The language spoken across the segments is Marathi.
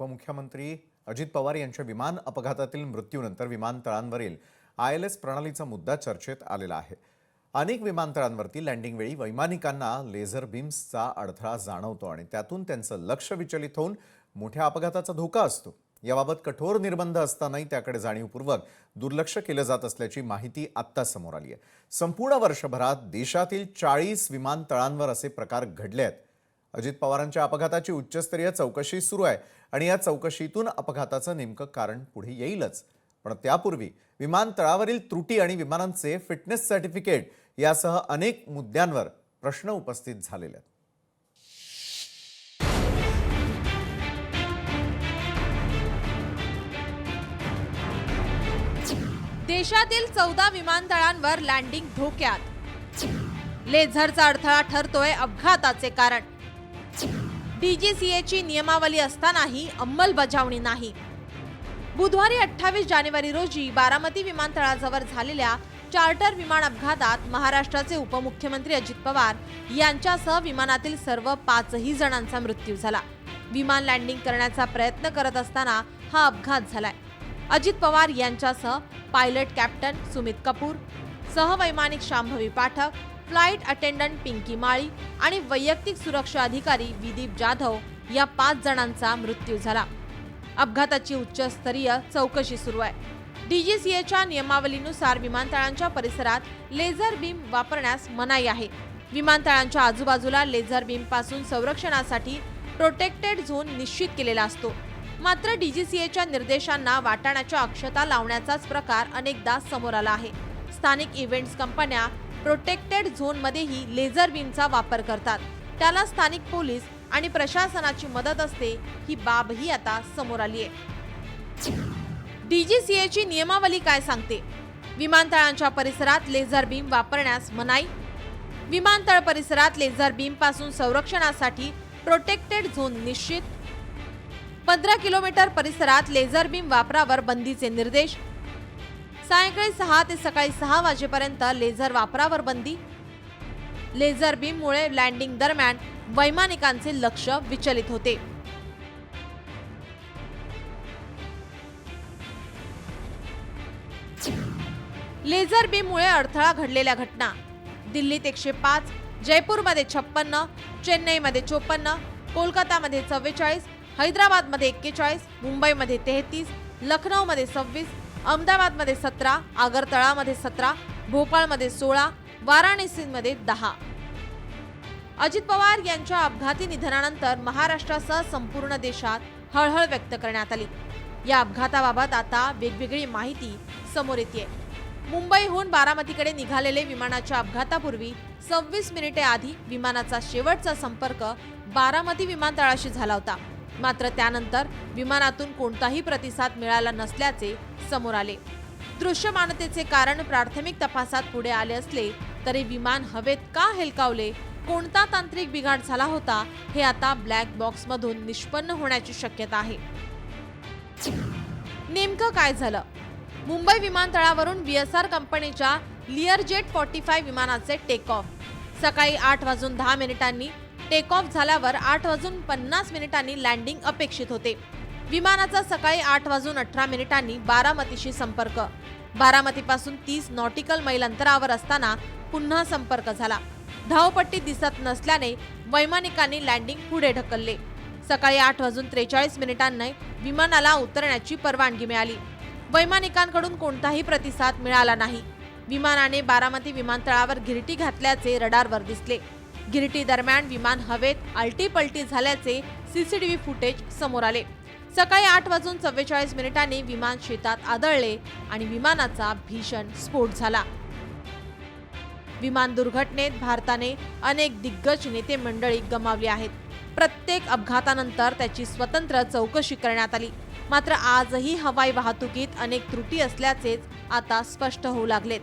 उपमुख्यमंत्री अजित पवार यांच्या विमान अपघातातील मृत्यूनंतर विमानतळांवरील ILS प्रणालीचा मुद्दा चर्चेत आलेला आहे। अनेक विमानतळांवरती लँडिंग वेळी वैमानिकांना लेझर बीम्सचा अडथळा जाणवतो आणि त्यातून त्यांचं लक्ष विचलित होऊन मोठ्या अपघाताचा धोका असतो। याबाबत कठोर निर्बंध असतानाही त्याकडे जाणीवपूर्वक दुर्लक्ष केलं जात असल्याची माहिती आत्ता समोर आली आहे। संपूर्ण वर्षभरात देशातील 40 विमानतळांवर असे प्रकार घडले आहेत। अजित पवारांच्या अपघाताची उच्चस्तरीय चौकशी सुरू आहे आणि या चौकशीतून अपघाताचं नेमकं कारण पुढे येईलच। पण त्यापूर्वी विमानतळावरील त्रुटी आणि विमानांचे फिटनेस सर्टिफिकेट यासह अनेक मुद्द्यांवर प्रश्न उपस्थित झालेले आहेत। देशातील 14 विमानतळांवर लँडिंग धोक्यात। लेझरचा अडथळा ठरतोय अपघाताचे कारण। DGCAची नियमावली असतानाही अंमलबजावणी नाही। बुधवारी 28 जानेवारी रोजी बारामती विमानतळाजवळ झालेल्या चार्टर विमान अपघातात महाराष्ट्राचे उपमुख्यमंत्री अजित पवार यांच्यासह विमानातील सर्व 5 जणांचा मृत्यू झाला। विमान लँडिंग करण्याचा प्रयत्न करत असताना हा अपघात झालाय। अजित पवार यांच्यासह पायलट कॅप्टन सुमित कपूर, सहवैमानिक शांभवी पाठक, फ्लाइट अटेंडंट पिंकी माळी आणि वैयक्तिक सुरक्षा अधिकारी विदीप जाधव या 5 जणांचा मृत्यू झाला। अपघाताची उच्चस्तरीय चौकशी सुरू आहे। DGCAच्या नियमावलीनुसार विमानतळांच्या परिसरात लेझर बीम वापरण्यास मनाई आहे। विमानतळांच्या आजूबाजूला लेझर बीम पासून संरक्षणासाठी प्रोटेक्टेड झोन निश्चित केलेला असतो। मात्र DGCAच्या निर्देशांना वाटाण्याच्या अक्षता लावण्याचाच प्रकार अनेकदा समोर आला आहे। स्थानिक इव्हेंट्स कंपन्या प्रोटेक्टेड झोनमध्येही लेझर बीमचा वापर करतात। त्याला स्थानिक पोलीस आणि प्रशासनाची मदत असते, ही बाबही आता समोर आली आहे। DGCAची नियमावली काय सांगते? विमानतळांच्या परिसरात लेझर बीम वापरण्यास मनाई। विमानतळ परिसरात लेझर बीम पासून संरक्षणासाठी प्रोटेक्टेड झोन निश्चित। 15 किलोमीटर परिसरात लेझर बीम वापरावर बंदीचे निर्देश। सायंकाळी 6 ते सकाळी 6 वाजेपर्यंत लेझर वापरावर बंदी। लेझर बीममुळे लँडिंग दरम्यान वैमानिकांचे लक्ष विचलित होते। लेझर बीममुळे अडथळा घडलेल्या घटना। दिल्लीत 105, जयपूरमध्ये 56, चेन्नईमध्ये 54, कोलकातामध्ये 44, हैदराबादमध्ये 41, मुंबईमध्ये 33, लखनौमध्ये 26, अहमदाबादमध्ये 17, आगरतळामध्ये 17, भोपाळमध्ये 16, वाराणसीमध्ये 10। अजित पवार यांच्या अपघाती निधनानंतर महाराष्ट्रासह संपूर्ण देशात हळहळ व्यक्त करण्यात आली। या अपघाताबाबत आता वेगवेगळी माहिती समोर येते। मुंबईहून बारामतीकडे निघालेले विमानाच्या अपघातापूर्वी 26 मिनिटे आधी विमानाचा शेवटचा संपर्क बारामती विमानतळाशी झाला होता। मात्र त्यानंतर विमानातून कोणताही प्रतिसाद मिळाला नसल्याचे समोर आले। दृश्यमानतेचे कारण प्राथमिक तपासात पुढे आले असले तरी विमान हवेत का हेलकावले, कोणता तांत्रिक बिघाड झाला होता, हे आता ब्लॅक बॉक्समधून निष्पन्न होण्याची शक्यता आहे। नेमकं काय झालं? मुंबई विमानतळावरून VSR कंपनीच्या लिअरजेट 45 विमानाचे टेक ऑफ सकाळी 8:10 टेक ऑफ झाल्यावर 8:50 लँडिंग अपेक्षित होते। विमानाचा सकाळी 8:18 बारामतीशी संपर्क। बारामतीपासून 30 नॉटिकल मैल अंतरावर असताना पुन्हा संपर्क झाला। धावपट्टी दिसत नसल्याने वैमानिकांनी लँडिंग पुढे ढकलले। सकाळी 8:43 विमानाला उतरण्याची परवानगी मिळाली। वैमानिकांकडून कोणताही प्रतिसाद मिळाला नाही। विमानाने बारामती विमानतळावर गिरटी घातल्याचे रडारवर दिसले। गिरटी दरम्यान विमान हवेत आलटी-पलटी झाल्याचे CCTV फुटेज समोर आले। सकाळी 8:44 विमान शेतात आदळले आणि विमानाचा भीषण स्फोट झाला। विमान दुर्घटनेत भारताने अनेक दिग्गज नेते मंडळी गमावली आहेत। प्रत्येक अपघातानंतर त्याची स्वतंत्र चौकशी करण्यात आली। मात्र आजही हवाई वाहतुकीत अनेक त्रुटी असल्याचेच आता स्पष्ट होऊ लागलेत।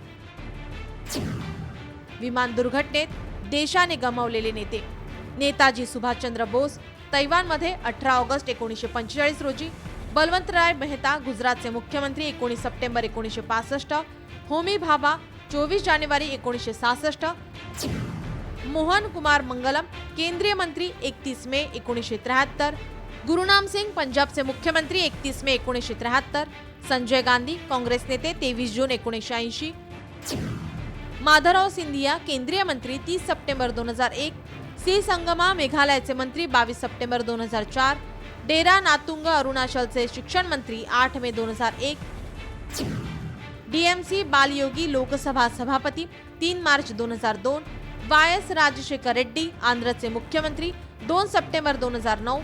विमान दुर्घटनेत देशाने गमावलेले नेते: नेताजी सुभाषचंद्र बोस तैवानमध्ये 18 ऑगस्ट 1945 रोजी, बलवंतराय मेहता गुजरातचे मुख्यमंत्री 19 सप्टेंबर 1965, होमी भाभा 24 जानेवारी 1966, मोहन कुमार मंगलम केंद्रीय मंत्री 31 मे 1973, गुरुनाम सिंग पंजाबचे मुख्यमंत्री 31 मे 1973, संजय गांधी काँग्रेस नेते 23 जून 1980, माधवराव सिंधिया केंद्रीय मंत्री 30 सप्टेंबर 2001, सी संगमा मेघालयाचे मंत्री 22 सप्टेंबर 2004, डेरा नातुंग अरुणाचलचे शिक्षण मंत्री 8 मे 2001, डीएमसी बालयोगी लोकसभा सभापती 3 मार्च 2002, वायएस राजशेखर रेड्डी आंध्रचे मुख्यमंत्री 2 सप्टेंबर 2009,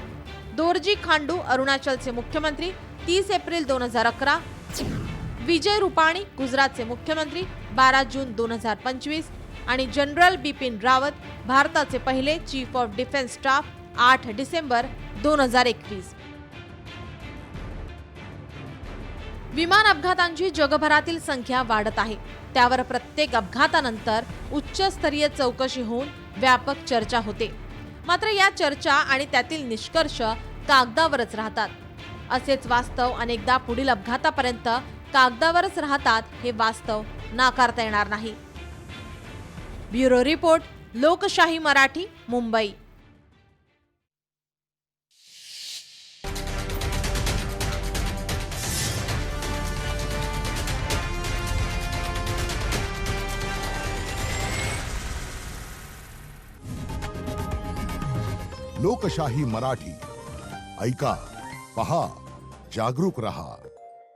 दोरजी खांडू अरुणाचलचे मुख्यमंत्री 30 एप्रिल 2011, विजय रुपाणी गुजरातचे मुख्यमंत्री 12 जून 2025 आणि जनरल बिपिन रावत भारताचे पहिले chief of defence staff 8 December 2021. विमान अपघातांची जगभरातील संख्या वाढत आहे. त्यावर प्रत्येक अपघातानंतर उच्चस्तरीय चौकशी होऊन व्यापक चर्चा होते. मात्र या चर्चा आणि त्यातील निष्कर्ष कागदावरच राहतात. असेच वास्तव अनेकदा पुढील अपघातापर्यंत कागदावरच राहतात हे वास्तव नाकारता येणार नाही. ब्युरो रिपोर्ट, लोकशाही मराठी, मुंबई. लोकशाही मराठी ऐका, पहा, जागरूक रहा.